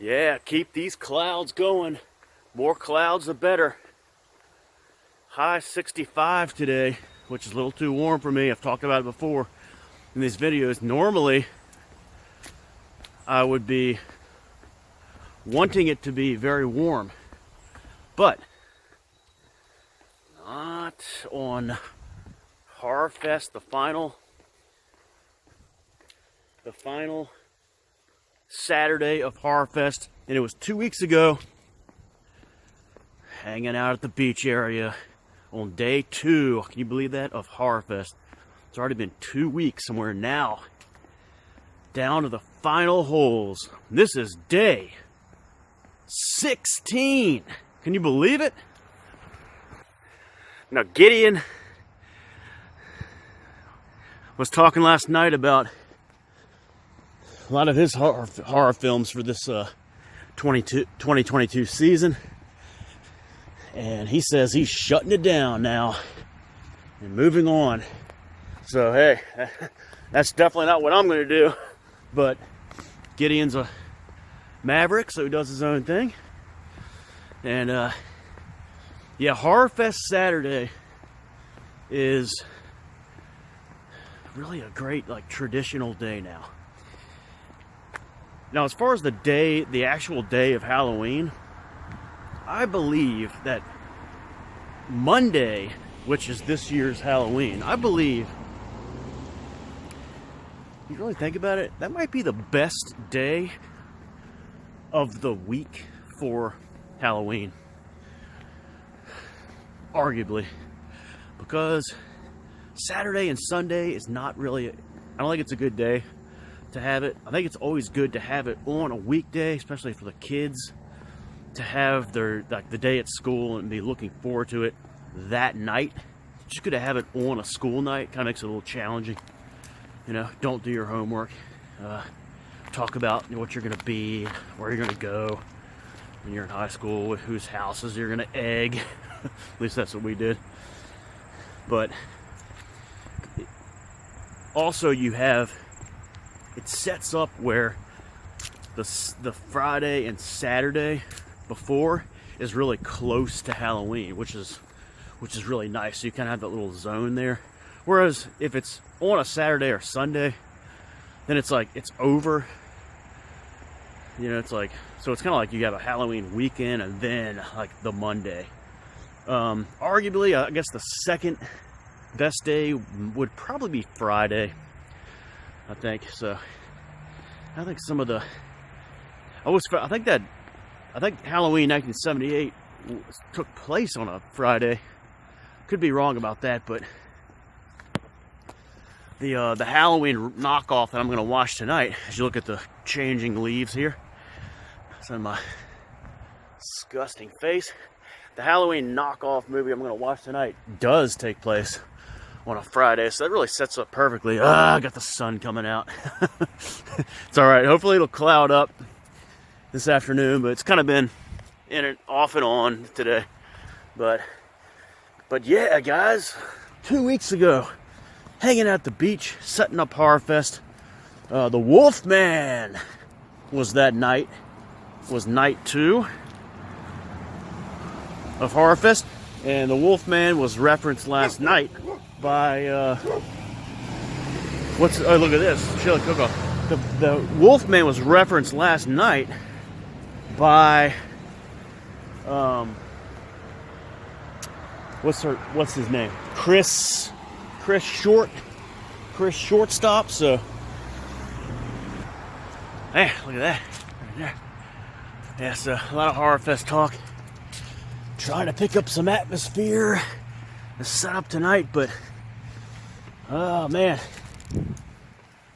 Yeah, keep these clouds going. More clouds, the better. High 65 today, which is a little too warm for me. I've talked about it before in these videos. Normally, I would be wanting it to be very warm, but not on Horror Fest, the final Saturday of Horror Fest, and it was 2 weeks ago. Hanging out at the beach area on day 2. Can you believe that? Of Horror Fest. It's already been 2 weeks, and we're now down to the final holes. This is day 16. Can you believe it? Now, Gideon was talking last night about a lot of his horror films for this 2022 season. And he says he's shutting it down now and moving on. So, hey, that's definitely not what I'm going to do. But Gideon's a maverick, so he does his own thing. And, yeah, Horror Fest Saturday is really a great, traditional day now. Now, as far as the actual day of Halloween, I believe that Monday, which is this year's Halloween, I believe, if you really think about it, that might be the best day of the week for Halloween. Arguably. Because Saturday and Sunday is not really, I don't think it's a good day to have it. I think it's always good to have it on a weekday, especially for the kids, to have their the day at school and be looking forward to it that night. It's just good to have it on a school night. Kind of makes it a little challenging. You know, don't do your homework. Talk about what you're going to be, where you're going to go when you're in high school, whose houses you're going to egg. At least that's what we did. But also you have, it sets up where the Friday and Saturday before is really close to Halloween, which is really nice. So you kind of have that little zone there. Whereas if it's on a Saturday or Sunday, then it's like it's over. You know, it's like, so it's kind of like you have a Halloween weekend and then like the Monday. Arguably, I guess the second best day would probably be Friday, I think. So I think some of the, I think Halloween 1978 took place on a Friday. Could be wrong about that, but the Halloween knockoff that I'm going to watch tonight, as you look at the changing leaves here, it's on my disgusting face. The Halloween knockoff movie I'm going to watch tonight does take place on a Friday, so that really sets up perfectly. I got the sun coming out. It's all right. Hopefully it'll cloud up this afternoon, but it's kind of been in and off and on today. But yeah, guys, 2 weeks ago, hanging out at the beach, setting up Horror Fest. The Wolfman was that night. Was night 2 of Horror Fest, and the Wolfman was referenced last night by oh, look at this chili cook-off. The Wolfman was referenced last night by what's his name? Chris Shortstop. So hey, look at that right there. Yeah, so a lot of Horror Fest talk. Trying to pick up some atmosphere to set up tonight, but oh man,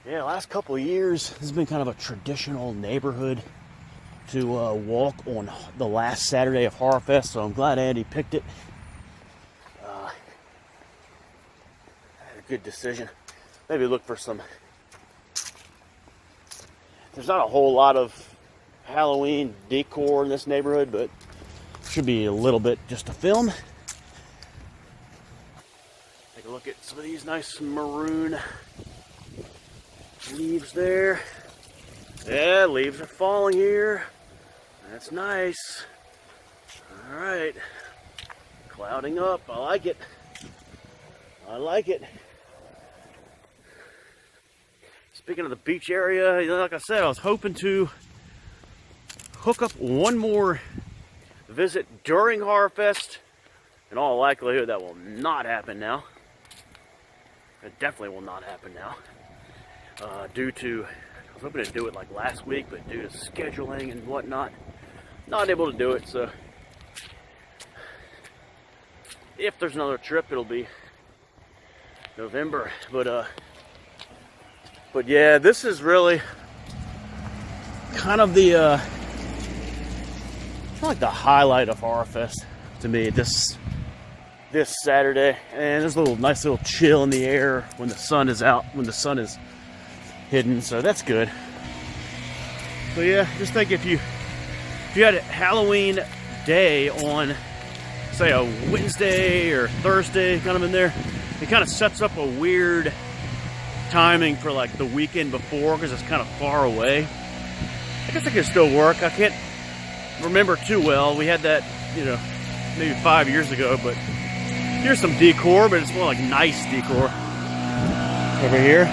yeah, last couple of years this has been kind of a traditional neighborhood to walk on the last Saturday of Horror Fest, so I'm glad Andy picked it. Good decision. Maybe look for some. There's not a whole lot of Halloween decor in this neighborhood, but should be a little bit just to film. Take a look at some of these nice maroon leaves there. Yeah, leaves are falling here. That's nice. All right. Clouding up. I like it. I like it. Speaking of the beach area, you know, like I said, I was hoping to hook up one more visit during HorrorFest. In all likelihood, that will not happen now. It definitely will not happen now. Due to, I was hoping to do it like last week, but due to scheduling and whatnot, not able to do it. So if there's another trip, it'll be November. But yeah, this is really kind of the like the highlight of HorrorFest to me this Saturday. And there's a nice little chill in the air when the sun is out, when the sun is hidden, so that's good. So yeah, just think if you had a Halloween day on, say, a Wednesday or Thursday, kind of in there, it kind of sets up a weird timing for like the weekend before, because it's kind of far away. I guess it could still work. I can't remember too well. We had that, you know, maybe 5 years ago, but here's some decor, but it's more like nice decor over here.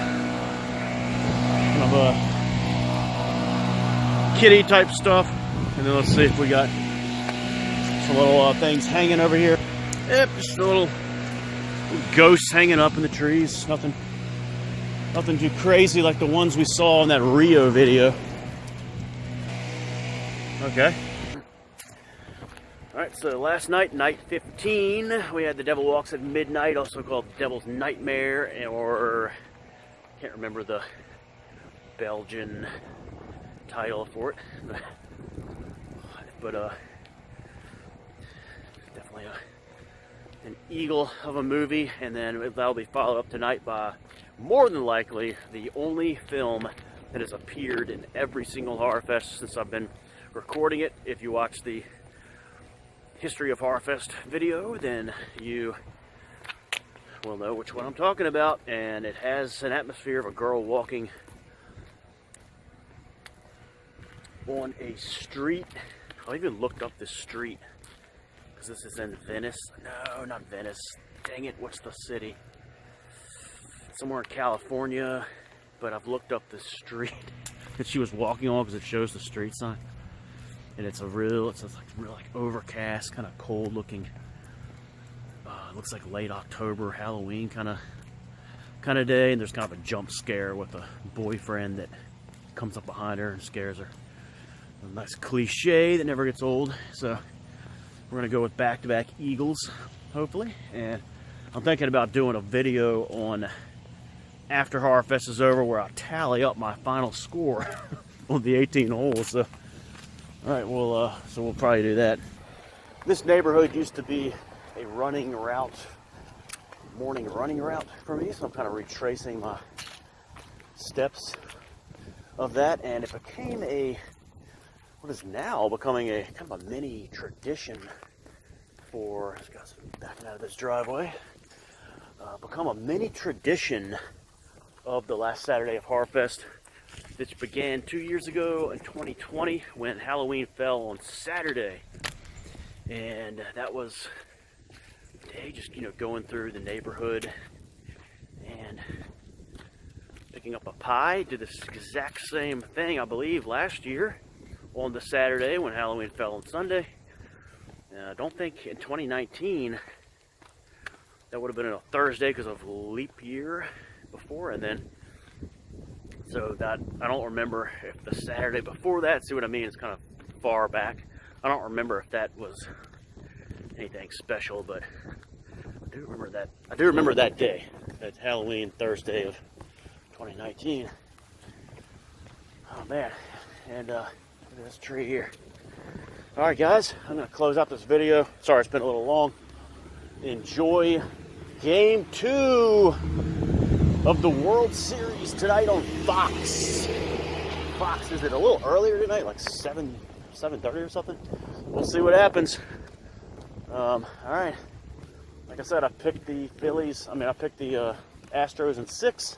Kind of kitty type stuff. And then let's see if we got some little things hanging over here. Yep, just a little ghosts hanging up in the trees. Nothing too crazy like the ones we saw in that Rio video. Okay. Alright, so last night, night 15, we had The Devil Walks at Midnight, also called Devil's Nightmare, or I can't remember the Belgian title for it. But definitely an eagle of a movie, and then that'll be followed up tonight by, more than likely, the only film that has appeared in every single HorrorFest since I've been recording it. If you watch the History of HorrorFest video, then you will know which one I'm talking about, and it has an atmosphere of a girl walking on a street. I even looked up this street, because this is in Venice. No, not Venice. Dang it, what's the city? Somewhere in California, but I've looked up the street that she was walking on because it shows the street sign. And it's like real like overcast, kind of cold looking. Looks like late October, Halloween kind of day. And there's kind of a jump scare with a boyfriend that comes up behind her and scares her. A nice cliche that never gets old. So we're gonna go with back-to-back Eagles, hopefully. And I'm thinking about doing a video on after HorrorFest is over, where I tally up my final score on the 18 holes. So, all right, so we'll probably do that. This neighborhood used to be a running route, morning running route for me, so I'm kind of retracing my steps of that, and it became what is now becoming a kind of a mini tradition for, this guy's backing out of this driveway, become a mini tradition of the last Saturday of HorrorFest, which began 2 years ago in 2020 when Halloween fell on Saturday. And that was a day just, going through the neighborhood and picking up a pie. Did this exact same thing, I believe, last year on the Saturday when Halloween fell on Sunday. I don't think in 2019 that would have been on a Thursday because of leap year before, and then so that I don't remember if the Saturday before that, see what I mean, it's kind of far back. I don't remember if that was anything special, but I do remember that day, that Halloween Thursday of 2019. Oh man, and look at this tree here. Alright guys, I'm going to close out this video. Sorry it's been a little long. Enjoy Game 2 of the World Series tonight on Fox. Fox, is it a little earlier tonight? Like 7:30 or something? We'll see what happens. Alright. Like I said, I picked the Astros in 6.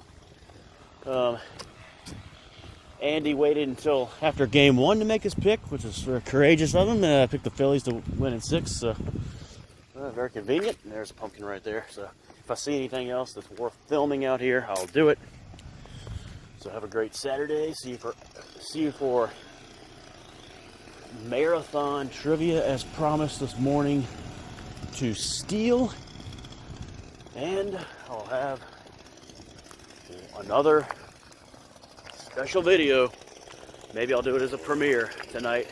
Andy waited until after game 1 to make his pick, which is very courageous of him. Picked the Phillies to win in 6, so very convenient. And there's a pumpkin right there. So if I see anything else that's worth filming out here, I'll do it. So have a great Saturday. See you for marathon trivia as promised this morning to Steele, and I'll have another special video. Maybe I'll do it as a premiere tonight.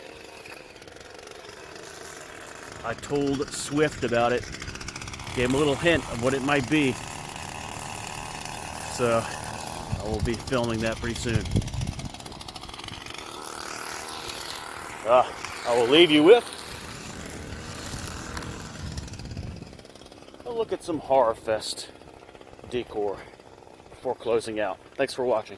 I told Swift about it, gave him a little hint of what it might be, so I will be filming that pretty soon. I will leave you with a look at some Horror Fest decor before closing out. Thanks for watching.